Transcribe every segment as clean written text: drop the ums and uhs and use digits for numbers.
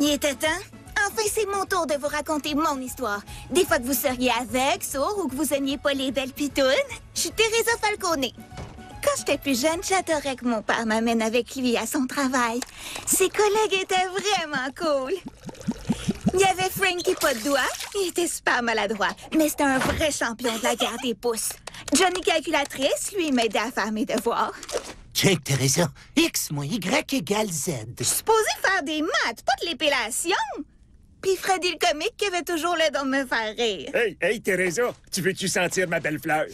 Il était temps. Enfin, c'est mon tour de vous raconter mon histoire. Des fois que vous seriez aveugle, sourd ou que vous aimiez pas les belles pitounes, je suis Teresa Falcone. Quand j'étais plus jeune, j'adorais que mon père m'amène avec lui à son travail. Ses collègues étaient vraiment cool. Il y avait Frankie pas de doigt. Il était super maladroit, mais c'était un vrai champion de la guerre des pouces. Johnny Calculatrice, lui, m'aidait à faire mes devoirs. Check, Teresa. X moins Y égale Z. Je suis supposée faire des maths, pas de l'épilation. Puis Freddy le comique qui avait toujours l'air de me faire rire. Hey, Teresa, tu veux-tu sentir ma belle fleur?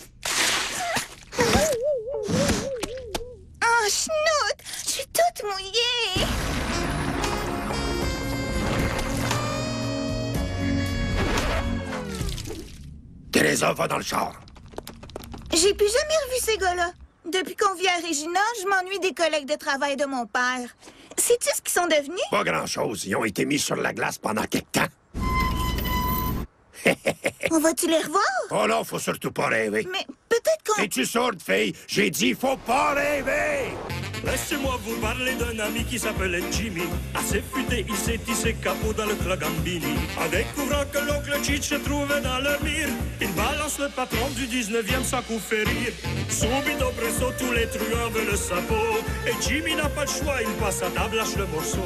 Oh, chenoute! Je suis toute mouillée! Teresa, va dans le char. J'ai plus jamais revu ces gars-là. Depuis qu'on vit à Regina, je m'ennuie des collègues de travail de mon père. Sais-tu ce qu'ils sont devenus? Pas grand-chose. Ils ont été mis sur la glace pendant quelque temps. On va-tu les revoir? Oh non, faut surtout pas rêver. Mais peut-être qu'on... Es-tu sourde, fille? J'ai dit, faut pas rêver! Laissez-moi vous parler d'un ami qui s'appelait Jimmy. Assez futé, il s'est tissé capot dans le club Gambini. En découvrant que l'oncle Cheech se trouvait dans le mire, il balance le patron du 19e sans coup férir. Subito presso, tous les truands veulent le sapot. Et Jimmy n'a pas le choix, il passe à table, lâche le morceau.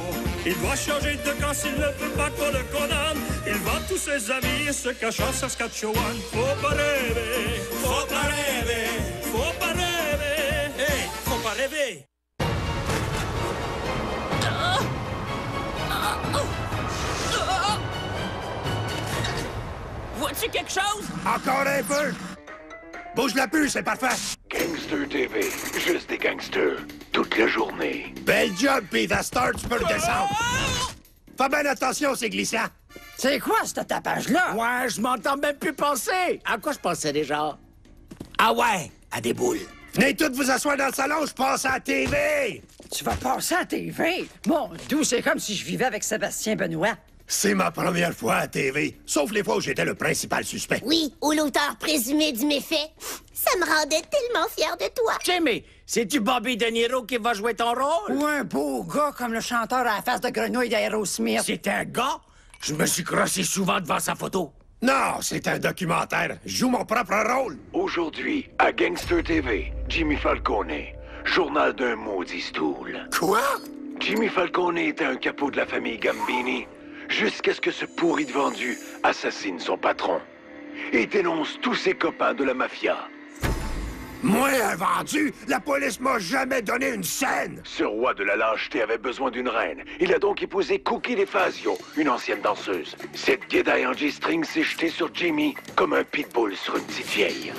Il doit changer de camp s'il ne peut pas qu'on le condamne. Il vend tous ses amis et se cache en Saskatchewan. Faut pas rêver, faut pas rêver, faut pas rêver. Hey, faut pas rêver. Vois-tu quelque chose? Encore un peu! Bouge la puce, c'est parfait! Gangster TV, juste des gangsters, toute la journée. Bel job, puis The Star, tu peux le descendre. Fais bien attention, c'est glissant. C'est quoi, ce tapage-là? Ouais, je m'entends même plus penser. À quoi je pensais déjà? Ah ouais, à des boules. Venez tous vous asseoir dans le salon, je passe à la TV! Tu vas passer à la TV? Mon Dieu, c'est comme si je vivais avec Sébastien Benoît. C'est ma première fois à la TV, sauf les fois où j'étais le principal suspect. Oui, ou l'auteur présumé du méfait. Ça me rendait tellement fier de toi. Jimmy, c'est-tu Bobby De Niro qui va jouer ton rôle? Ou un beau gars comme le chanteur à la face de grenouille d'Aerosmith. C'est un gars? Je me suis crossé souvent devant sa photo. Non, c'est un documentaire. Je joue mon propre rôle. Aujourd'hui, à Gangster TV, Jimmy Falcone, journal d'un maudit stool. Quoi? Jimmy Falcone était un capot de la famille Gambini, jusqu'à ce que ce pourri de vendu assassine son patron et dénonce tous ses copains de la mafia. Moi, un vendu, la police m'a jamais donné une scène. Ce roi de la lâcheté avait besoin d'une reine. Il a donc épousé Cookie DeFazio, une ancienne danseuse. Cette guédaille en G-string s'est jetée sur Jimmy comme un pitbull sur une petite vieille.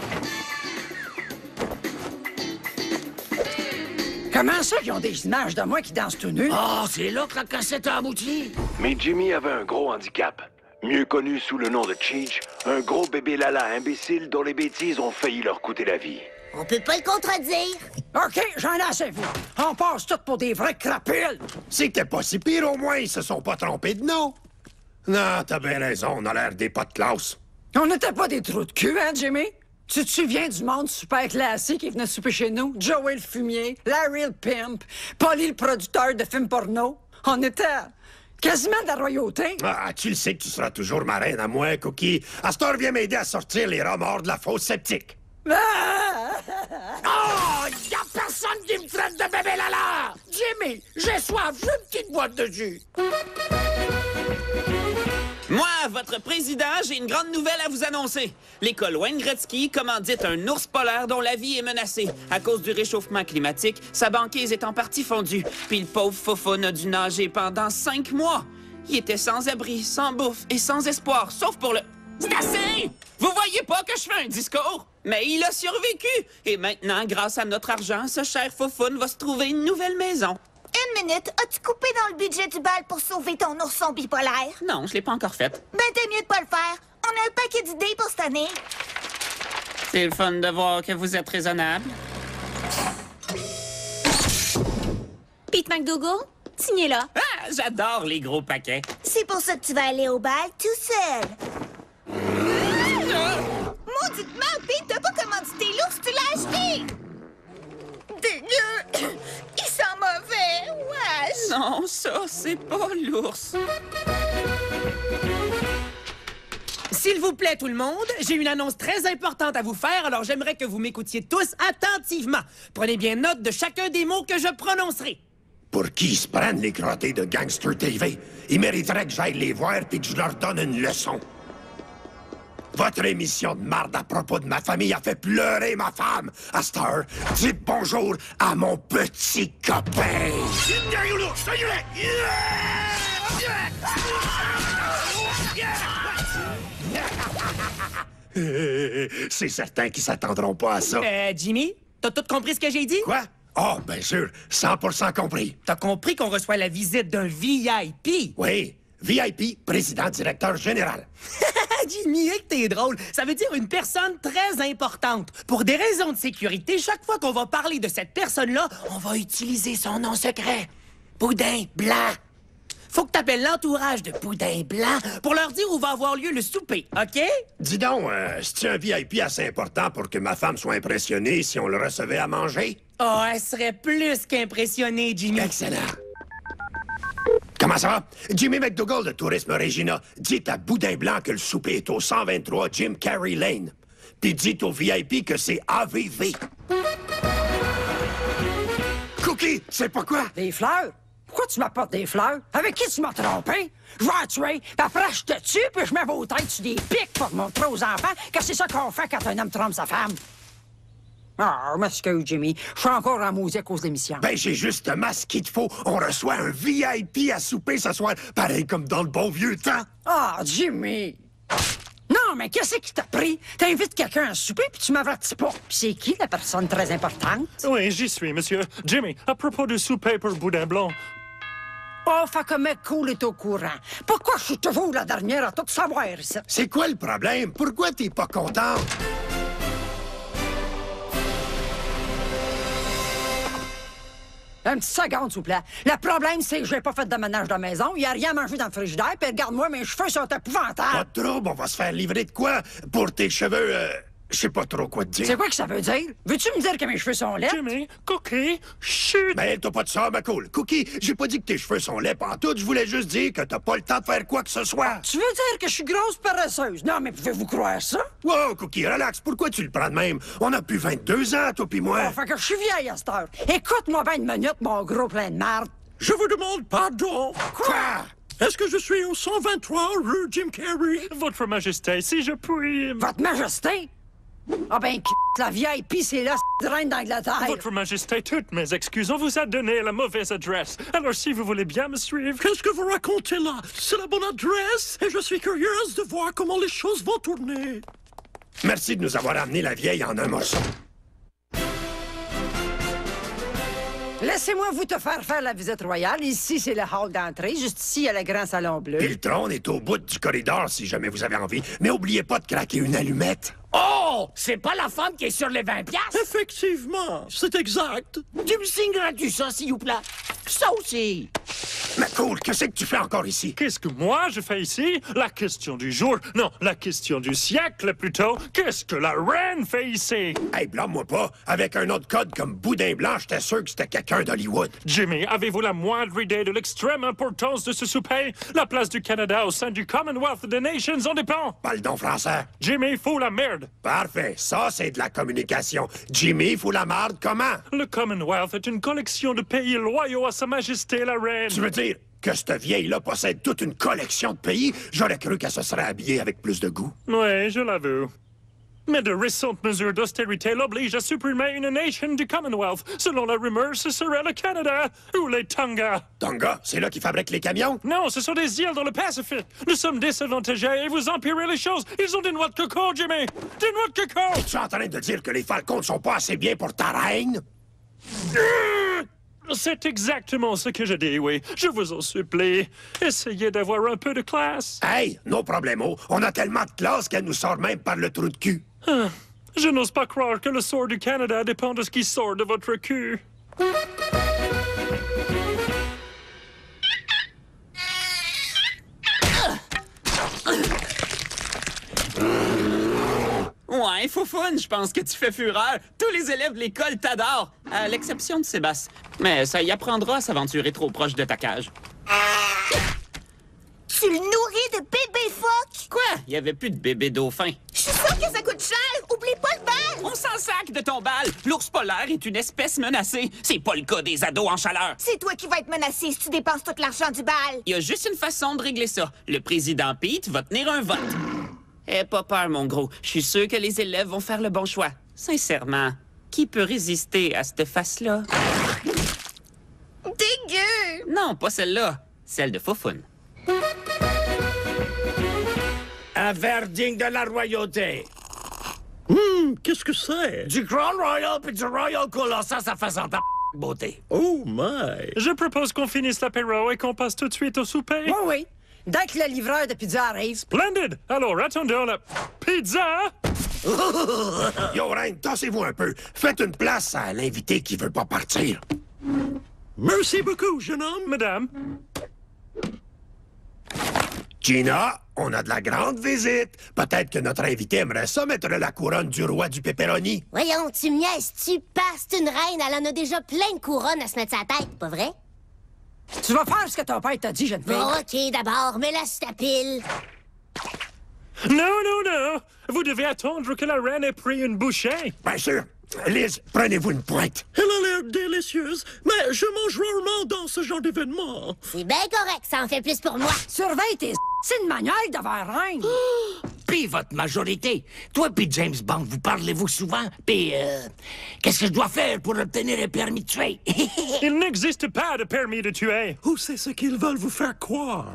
Comment ça qu'ils ont des images de moi qui danse tout nu? Oh, c'est là que la cassette a abouti. Mais Jimmy avait un gros handicap. Mieux connu sous le nom de Cheech, un gros bébé lala imbécile dont les bêtises ont failli leur coûter la vie. On peut pas le contredire. OK, j'en ai assez vu. On passe tout pour des vrais crapules. C'était pas si pire, au moins, ils se sont pas trompés de nom. Non, t'as bien raison, on a l'air des pas de classe. On n'était pas des trous de cul, hein, Jimmy? Tu te souviens du monde super classique qui venait souper chez nous? Joey le fumier, Larry le pimp, Polly le producteur de films porno. On était quasiment de la royauté. Ah, tu le sais que tu seras toujours ma reine à moi, Cookie. Astor vient m'aider à sortir les rats morts de la fosse sceptique. Oh, y a personne qui me traite de bébé lala! Jimmy, j'ai soif, j'ai une petite boîte de jus. Moi, votre président, j'ai une grande nouvelle à vous annoncer. L'école Wayne Gretzky commandite un ours polaire dont la vie est menacée. À cause du réchauffement climatique, sa banquise est en partie fondue. Puis le pauvre Fofone a dû nager pendant 5 mois. Il était sans abri, sans bouffe et sans espoir, sauf pour le... C'est assez! Vous voyez pas que je fais un discours? Mais il a survécu. Et maintenant, grâce à notre argent, ce cher Fofone va se trouver une nouvelle maison. Une minute, as-tu coupé dans le budget du bal pour sauver ton ourson bipolaire? Non, je l'ai pas encore faite. Ben, t'es mieux de pas le faire. On a un paquet d'idées pour cette année. C'est le fun de voir que vous êtes raisonnable. Pete McDougal, signez-la. Ah, j'adore les gros paquets. C'est pour ça que tu vas aller au bal tout seul. Mauditement, Pete, t'as pas commandité l'ours, tu l'as acheté! Dégueu! Il sent mauvais! tatouage! Non, ça, c'est pas l'ours. S'il vous plaît, tout le monde, j'ai une annonce très importante à vous faire, alors j'aimerais que vous m'écoutiez tous attentivement. Prenez bien note de chacun des mots que je prononcerai. Pour qui se prennent les crottés de Gangster TV? Ils mériteraient que j'aille les voir puis que je leur donne une leçon. Votre émission de marde à propos de ma famille a fait pleurer ma femme. À cette heure, dites bonjour à mon petit copain. C'est certain qu'ils s'attendront pas à ça. Jimmy, t'as tout compris ce que j'ai dit? Quoi? Oh, bien sûr, 100% compris. T'as compris qu'on reçoit la visite d'un VIP? Oui, VIP, président-directeur général. Jimmy, que t'es drôle. Ça veut dire une personne très importante. Pour des raisons de sécurité, chaque fois qu'on va parler de cette personne-là, on va utiliser son nom secret. Boudin Blanc. Faut que t'appelles l'entourage de Boudin Blanc pour leur dire où va avoir lieu le souper, OK? Dis donc, c'est-tu un VIP assez important pour que ma femme soit impressionnée si on le recevait à manger? Oh, elle serait plus qu'impressionnée, Jimmy. Excellent. Comment ça va? Jimmy McDougall de Tourisme Regina. Dites à Boudin Blanc que le souper est au 123 Jim Carrey Lane. Puis dites au VIP que c'est AVV. Cookie, c'est pas quoi? Des fleurs? Pourquoi tu m'apportes des fleurs? Avec qui tu m'as trompé? Je vais la tuer, puis après je te tue, puis je mets vos têtes sur des pics pour montrer aux enfants que c'est ça qu'on fait quand un homme trompe sa femme. Ah, m'excuse, Jimmy. Je suis encore en maudit à cause de l'émission. Ben, j'ai justement ce qu'il te faut. On reçoit un VIP à souper ce soir, pareil comme dans le bon vieux temps. Ah, Jimmy! Non, mais qu'est-ce qui t'a pris? T'invites quelqu'un à souper, puis tu m'avertis pas. Puis c'est qui, la personne très importante? Oui, j'y suis, monsieur. Jimmy, à propos du souper pour Boudin Blanc. Oh, fait que McCool est au courant. Pourquoi je suis toujours la dernière à tout savoir, ça? C'est quoi le problème? Pourquoi t'es pas content? Une petite seconde, s'il vous plaît. Le problème, c'est que j'ai pas fait de ménage de la maison. Il y a rien à manger dans le frigidaire, puis regarde-moi, mes cheveux sont épouvantables. Pas de trouble, on va se faire livrer de quoi? Pour tes cheveux, je sais pas trop quoi te dire. C'est quoi que ça veut dire? Veux-tu me dire que mes cheveux sont laids? Jimmy, Cookie, chut! Ben, t'as pas de ça, ma cool. Cookie, j'ai pas dit que tes cheveux sont laids pantoute, je voulais juste dire que t'as pas le temps de faire quoi que ce soit. Tu veux dire que je suis grosse paresseuse? Non, mais pouvez-vous croire ça? Wow, Cookie, relax, pourquoi tu le prends de même? On a plus 22 ans, toi pis moi. Oh, fait que je suis vieille à cette heure. Écoute-moi bien une minute, mon gros plein de marde. Je vous demande pardon. Quoi? Est-ce que je suis au 123 rue Jim Carrey? Votre Majesté, si je puis... Votre Majesté? Ah ben, la VIP, c'est la reine d'Angleterre. Votre Majesté, toutes mes excuses, on vous a donné la mauvaise adresse. Alors, si vous voulez bien me suivre... Qu'est-ce que vous racontez là? C'est la bonne adresse et je suis curieuse de voir comment les choses vont tourner. Merci de nous avoir amené la vieille en un morceau. Laissez-moi vous te faire la visite royale. Ici, c'est le hall d'entrée. Juste ici, il y a le grand salon bleu. Et le trône est au bout du corridor, si jamais vous avez envie. Mais oubliez pas de craquer une allumette. Oh! C'est pas la femme qui est sur les 20 piastres? Effectivement, c'est exact. Tu me signeras-tu ça, s'il vous plaît? Ça aussi. Mais cool, qu'est-ce que tu fais encore ici? Qu'est-ce que moi je fais ici? La question du jour, non, la question du siècle plutôt. Qu'est-ce que la reine fait ici? Hey, blâme-moi pas. Avec un autre code comme Boudin Blanc, j'étais sûr que c'était quelqu'un d'Hollywood. Jimmy, avez-vous la moindre idée de l'extrême importance de ce souper? La place du Canada au sein du Commonwealth des Nations en dépend. Parle donc français. Jimmy, faut la merde. Parfait, ça c'est de la communication. Jimmy, faut la marde comment? Le Commonwealth est une collection de pays loyaux à Sa Majesté la Reine. Tu veux dire que cette vieille-là possède toute une collection de pays? J'aurais cru qu'elle se serait habillée avec plus de goût. Oui, je l'avoue. Mais de récentes mesures d'austérité l'obligent à supprimer une nation du Commonwealth. Selon la rumeur, ce serait le Canada ou les Tonga. Tonga, c'est là qu'ils fabriquent les camions? Non, ce sont des îles dans le Pacifique. Nous sommes désavantagés et vous empirez les choses. Ils ont des noix de coco, Jimmy. Des noix de coco. Es-tu en train de dire que les Falcons ne sont pas assez bien pour ta reine? C'est exactement ce que je dis, oui. Je vous en supplie. Essayez d'avoir un peu de classe. Hey, no problemo. On a tellement de classe qu'elle nous sort même par le trou de cul. Ah, je n'ose pas croire que le sort du Canada dépend de ce qui sort de votre cul. Ouais, Foufoune, je pense que tu fais fureur. Tous les élèves de l'école t'adorent, à l'exception de Sébastien. Mais ça y apprendra à s'aventurer trop proche de ta cage. Tu le nourris de bébés phoques? Quoi? Il y avait plus de bébé dauphin. Je suis sûre que ça coûte cher! Oublie pas le bal! On s'en sac de ton bal! L'ours polaire est une espèce menacée. C'est pas le cas des ados en chaleur. C'est toi qui vas être menacé si tu dépenses tout l'argent du bal! Il y a juste une façon de régler ça. Le président Pete va tenir un vote. Aie pas peur, mon gros. Je suis sûr que les élèves vont faire le bon choix. Sincèrement, qui peut résister à cette face-là? Dégueu! Non, pas celle-là. Celle de Foufoune. Un verre digne de la royauté. Qu'est-ce que c'est? Du Crown Royal puis du Royal Cola, ça fait ta beauté. Oh my! Je propose qu'on finisse l'apéro et qu'on passe tout de suite au souper. Oui, oui. Dès que le livreur de pizza arrive. Splendid! Alors, attendons la pizza! Yo, Reine, tassez-vous un peu. Faites une place à l'invité qui veut pas partir. Merci beaucoup, jeune homme. Madame, Gina, on a de la grande visite. Peut-être que notre invité aimerait ça mettre la couronne du roi du pepperoni. Voyons, tu me niaises-tu? C'est une reine, elle en a déjà plein de couronnes à se mettre sa tête, pas vrai? Tu vas faire ce que ton père t'a dit, jeune fille. Bon, OK, d'abord, mets-la sur ta pile. non! Vous devez attendre que la reine ait pris une bouchée. Bien sûr. Liz, prenez-vous une pointe. Elle a l'air délicieuse, mais je mange rarement dans ce genre d'événement. C'est bien correct, ça en fait plus pour moi. Surveille tes... C'est une manière d'avoir reine. Puis votre majorité. Toi puis James Bond, vous parlez-vous souvent? Puis, qu'est-ce que je dois faire pour obtenir un permis de tuer? Il n'existe pas de permis de tuer. Ou c'est ce qu'ils veulent vous faire croire?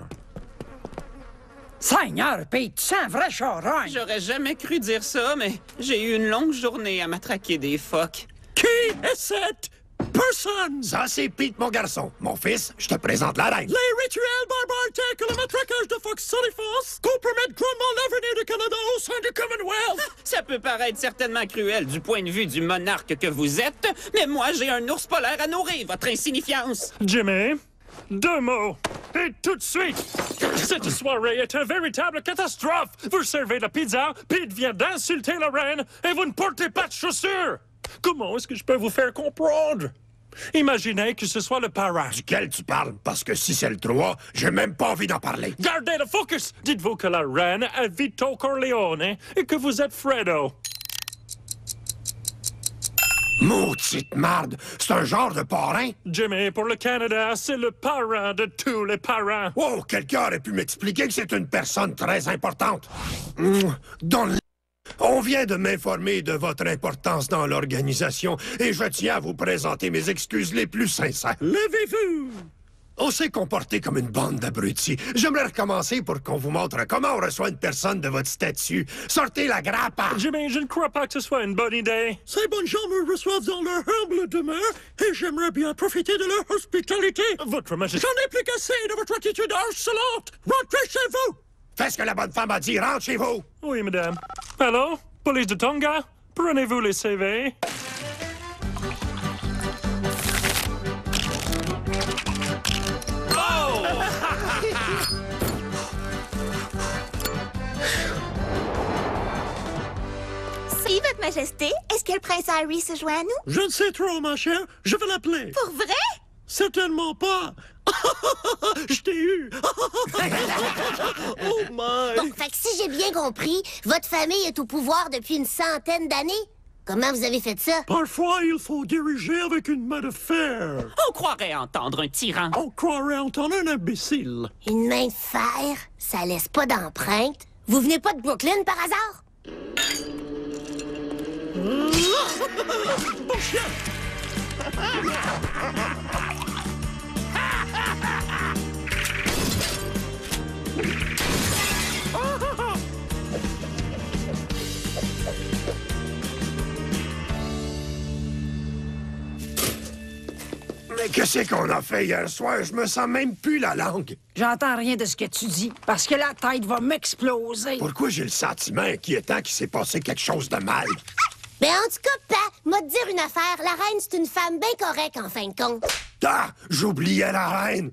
Seigneur, Pete, tu sens un vrai charogne. J'aurais jamais cru dire ça, mais j'ai eu une longue journée à matraquer des phoques. Qui est cette personne? Ça, c'est Pete, mon garçon. Mon fils, je te présente la reine. Les rituels barbares tels que le matraquage de phoques solifos compromettent grandement l'avenir du Canada au sein du Commonwealth. Ça peut paraître certainement cruel du point de vue du monarque que vous êtes, mais moi, j'ai un ours polaire à nourrir, votre insignifiance. Jimmy, 2 mots. Et tout de suite! Cette soirée est une véritable catastrophe! Vous servez la pizza, Pete vient d'insulter la reine, et vous ne portez pas de chaussures! Comment est-ce que je peux vous faire comprendre? Imaginez que ce soit le parrain. Duquel tu parles? Parce que si c'est le 3, j'ai même pas envie d'en parler. Gardez le focus! Dites-vous que la reine est Vito Corleone et que vous êtes Fredo. Maudite marde! C'est un genre de parrain? Jimmy, pour le Canada, c'est le parrain de tous les parrains. Oh, quelqu'un aurait pu m'expliquer que c'est une personne très importante. On vient de m'informer de votre importance dans l'organisation et je tiens à vous présenter mes excuses les plus sincères. Levez-vous! On s'est comporté comme une bande d'abrutis. J'aimerais recommencer pour qu'on vous montre comment on reçoit une personne de votre statut. Sortez la grappa! Jimmy, je ne crois pas que ce soit une bonne idée. Ces bonnes gens me reçoivent dans leur humble demeure et j'aimerais bien profiter de leur hospitalité. Votre majesté... J'en ai plus qu'assez de votre attitude harcelante. Rentrez chez vous! Faites ce que la bonne femme a dit, rentre chez vous! Oui, madame. Allô? Police de Tonga? Prenez-vous les CV? Si, Votre Majesté, est-ce que le prince Harry se joint à nous? Je ne sais trop, ma chère. Je vais l'appeler. Pour vrai? Certainement pas. Je t'ai eu. Oh my. Bon, fait que si j'ai bien compris, votre famille est au pouvoir depuis une centaine d'années. Comment vous avez fait ça? Parfois, il faut diriger avec une main de fer. On croirait entendre un tyran. On croirait entendre un imbécile. Une main de fer? Ça laisse pas d'empreinte. Vous venez pas de Brooklyn par hasard? Bon chien! Mais qu'est-ce qu'on a fait hier soir? Je me sens même plus la langue. J'entends rien de ce que tu dis, parce que la tête va m'exploser. Pourquoi j'ai le sentiment inquiétant qu'il s'est passé quelque chose de mal? Ben, en tout cas, Pa, m'a te dire une affaire. La reine, c'est une femme bien correcte, en fin de compte. Ah! J'oubliais la reine!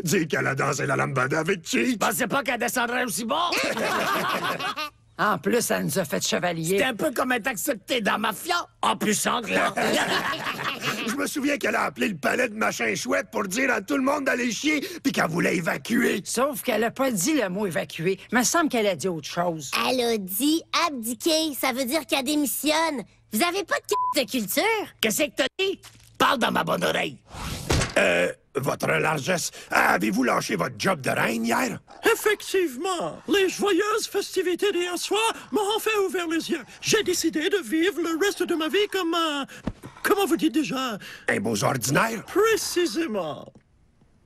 Dis qu'elle a dansé la lambada avec Cheech! Je pensais pas qu'elle descendrait aussi bas. En plus, elle nous a fait chevalier. C'est un peu comme être accepté dans Mafia, en plus sanglant. Je me souviens qu'elle a appelé le palais de machin chouette pour dire à tout le monde d'aller chier, puis qu'elle voulait évacuer. Sauf qu'elle a pas dit le mot évacuer. Il me semble qu'elle a dit autre chose. Elle a dit abdiquer. Ça veut dire qu'elle démissionne. Vous avez pas de culture? Qu'est-ce que t'as dit? Parle dans ma bonne oreille. Votre largesse, avez-vous lâché votre job de reine hier? Effectivement, les joyeuses festivités d'hier soir m'ont fait ouvrir les yeux. J'ai décidé de vivre le reste de ma vie comme un... Comment vous dites déjà? Un beau ordinaire? Précisément.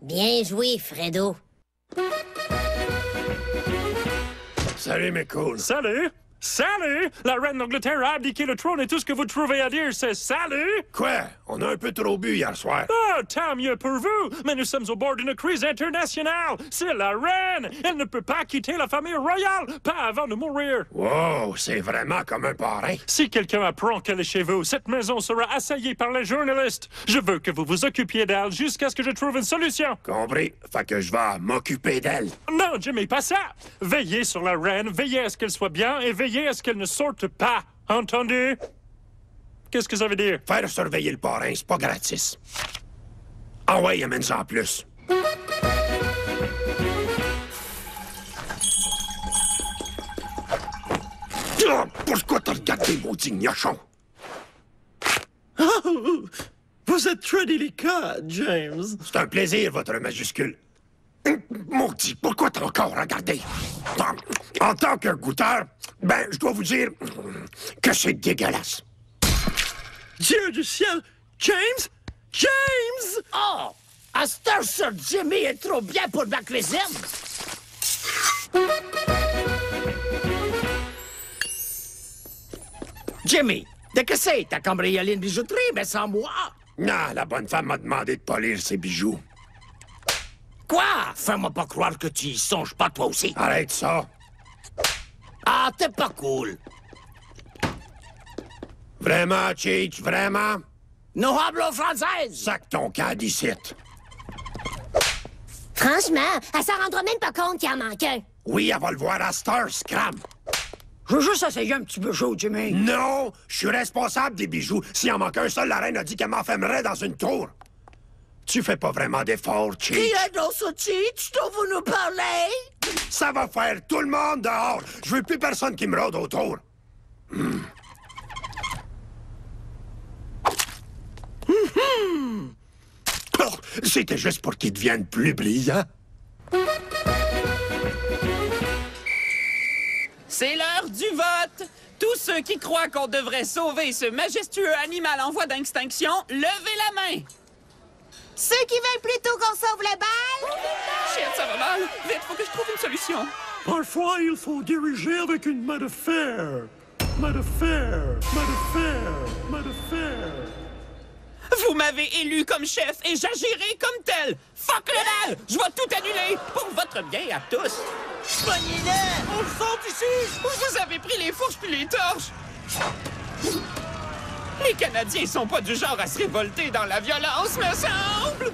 Bien joué, Fredo. Salut, mes cool. Salut! Salut! La reine d'Angleterre a abdiqué le trône et tout ce que vous trouvez à dire, c'est salut! Quoi? On a un peu trop bu hier soir. Ah, tant mieux pour vous! Mais nous sommes au bord d'une crise internationale! C'est la reine! Elle ne peut pas quitter la famille royale, pas avant de mourir! Wow, c'est vraiment comme un parrain. Si quelqu'un apprend qu'elle est chez vous, cette maison sera assaillie par les journalistes. Je veux que vous vous occupiez d'elle jusqu'à ce que je trouve une solution. Compris. Fait que je vais m'occuper d'elle. Non, Jimmy, pas ça! Veillez sur la reine, veillez à ce qu'elle soit bien et veillez à ce qu'elle ne sorte pas. Entendu? Qu'est-ce que ça veut dire? Faire surveiller le parrain, c'est pas gratis. Ah ouais, amène-en plus. Oh, pourquoi t'as regardé, maudit gnochon? Oh, vous êtes très délicat, James. C'est un plaisir, votre majuscule. Maudit, pourquoi t'as encore regardé? En tant que goûteur, ben, je dois vous dire que c'est dégueulasse. Dieu du ciel! James! James! Oh! À cette heure, Sir Jimmy est trop bien pour ma cuisine! Jimmy, de que c'est? T'as cambriolé une bijouterie, mais sans moi? Non, la bonne femme m'a demandé de polir ses bijoux. Quoi? Fais-moi pas croire que tu y songes pas toi aussi. Arrête ça. Ah, t'es pas cool. Vraiment, Cheech, vraiment? No hablo française! Sac ton camp d'ici. Franchement, elle s'en rendra même pas compte qu'il en manque un. Oui, elle va le voir à Star Scram. Je veux juste essayer un petit bijou, Jimmy. Non, je suis responsable des bijoux. S'il en manque un seul, la reine a dit qu'elle m'enfermerait dans une tour. Tu fais pas vraiment d'efforts, Cheech. Qui est dans ce Cheech dont vous nous parlez? Ça va faire tout le monde dehors. Je veux plus personne qui me rôde autour. Oh, c'était juste pour qu'il devienne plus brillant. C'est l'heure du vote! Tous ceux qui croient qu'on devrait sauver ce majestueux animal en voie d'extinction, levez la main! Ceux qui veulent plutôt qu'on sauve le bal? Shit, ça va mal! Vite, faut que je trouve une solution! Parfois, il faut diriger avec une main de fer. Main de fer, main de fer, main de fer. Vous m'avez élu comme chef et j'agirai comme tel! Fuck le bal! Je vais tout annuler! Pour votre bien à tous! Pognez-le! On le sort ici! Vous avez pris les fourches puis les torches! Les Canadiens sont pas du genre à se révolter dans la violence, me semble!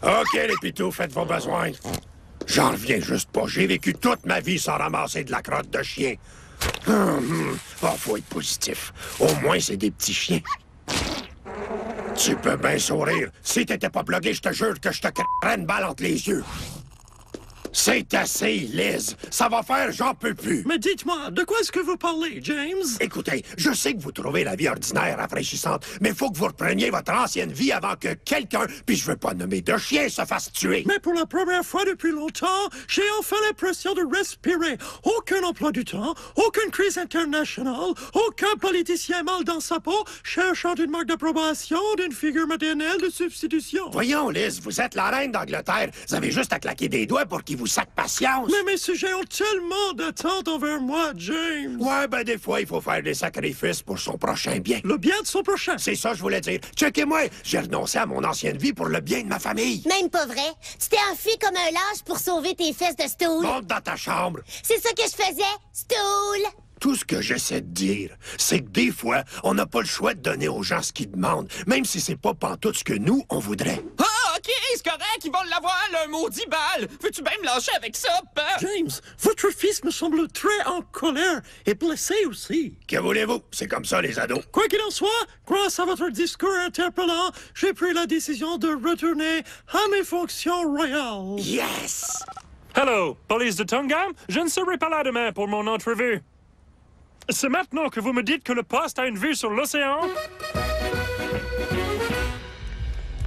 OK, les pitous, faites vos besoins. J'en reviens juste pas. J'ai vécu toute ma vie sans ramasser de la crotte de chien. Oh, faut être positif. Au moins, c'est des petits chiens. Tu peux bien sourire. Si t'étais pas blogué, je te jure que je te crèverais une balle entre les yeux. C'est assez, Liz. Ça va faire, j'en peux plus. Mais dites-moi, de quoi est-ce que vous parlez, James? Écoutez, je sais que vous trouvez la vie ordinaire rafraîchissante, mais faut que vous repreniez votre ancienne vie avant que quelqu'un, puis je veux pas nommer de chien, se fasse tuer. Mais pour la première fois depuis longtemps, j'ai enfin l'impression de respirer. Aucun emploi du temps, aucune crise internationale, aucun politicien mal dans sa peau cherchant une marque d'approbation d'une figure maternelle de substitution. Voyons, Liz, vous êtes la reine d'Angleterre. Vous avez juste à claquer des doigts pour qu'il vous sac patience. Mais mes sujets ont tellement d'attentes envers moi, James. Ouais, ben des fois, il faut faire des sacrifices pour son prochain bien. Le bien de son prochain. C'est ça, je voulais dire. Checkez-moi, j'ai renoncé à mon ancienne vie pour le bien de ma famille. Même pas vrai. Tu t'es enfui comme un lâche pour sauver tes fesses de stool. Monte dans ta chambre. C'est ça que je faisais, stool. Tout ce que j'essaie de dire, c'est que des fois, on n'a pas le choix de donner aux gens ce qu'ils demandent, même si c'est pas pantoute ce que nous, on voudrait. Ah, OK, OK, c'est correct, ils vont l'avoir, le maudit bal! Veux-tu bien me lâcher avec ça, peur? James, votre fils me semble très en colère et blessé aussi. Que voulez-vous? C'est comme ça, les ados. Quoi qu'il en soit, grâce à votre discours interpellant, j'ai pris la décision de retourner à mes fonctions royales. Yes! Hello, police de Tongam. Je ne serai pas là demain pour mon entrevue. C'est maintenant que vous me dites que le poste a une vue sur l'océan?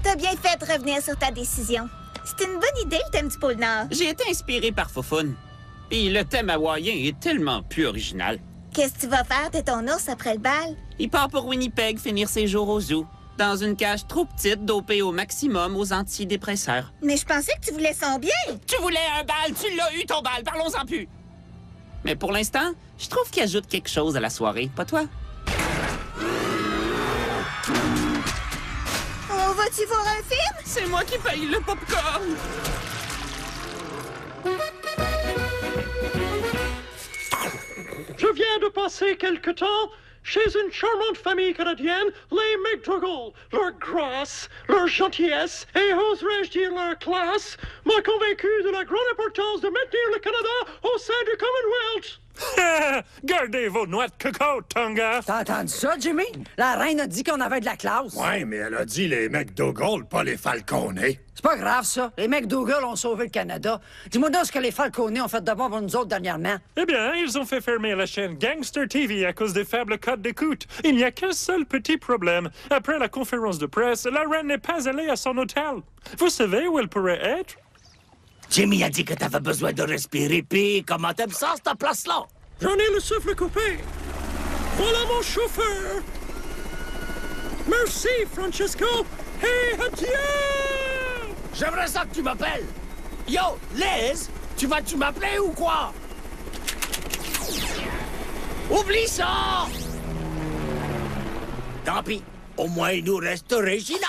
T'as bien fait de revenir sur ta décision. C'est une bonne idée, le thème du pôle Nord. J'ai été inspiré par Foufoune. Puis le thème hawaïen est tellement plus original. Qu'est-ce que tu vas faire de ton ours après le bal? Il part pour Winnipeg finir ses jours au zoo. Dans une cage trop petite, dopée au maximum aux antidépresseurs. Mais je pensais que tu voulais son bien. Tu voulais un bal, tu l'as eu ton bal, parlons-en plus. Mais pour l'instant, je trouve qu'il ajoute quelque chose à la soirée, pas toi? On va-tu voir un film? C'est moi qui paye le popcorn! Je viens de passer quelque temps chez une charmante famille canadienne, les McDougall. Leur grâce, leur gentillesse et, oserais-je dire, leur classe m'a convaincu de la grande importance de maintenir le Canada au sein du Commonwealth. Gardez vos noix de coco, Tonga! T'as entendu ça, Jimmy? La reine a dit qu'on avait de la classe. Ouais, mais elle a dit les McDougall, pas les Falconés. C'est pas grave, ça. Les McDougall ont sauvé le Canada. Dis-moi donc ce que les Falconés ont fait de bon pour nous autres dernièrement. Eh bien, ils ont fait fermer la chaîne Gangster TV à cause des faibles codes d'écoute. Il n'y a qu'un seul petit problème. Après la conférence de presse, la reine n'est pas allée à son hôtel. Vous savez où elle pourrait être? Jimmy a dit que t'avais besoin de respirer, puis comment t'aimes ça, cette place-là? J'en ai le souffle coupé. Voilà mon chauffeur. Merci, Francesco. Et adieu! J'aimerais ça que tu m'appelles. Yo, Liz, tu vas-tu m'appeler ou quoi? Oublie ça! Tant pis, au moins il nous reste Régina.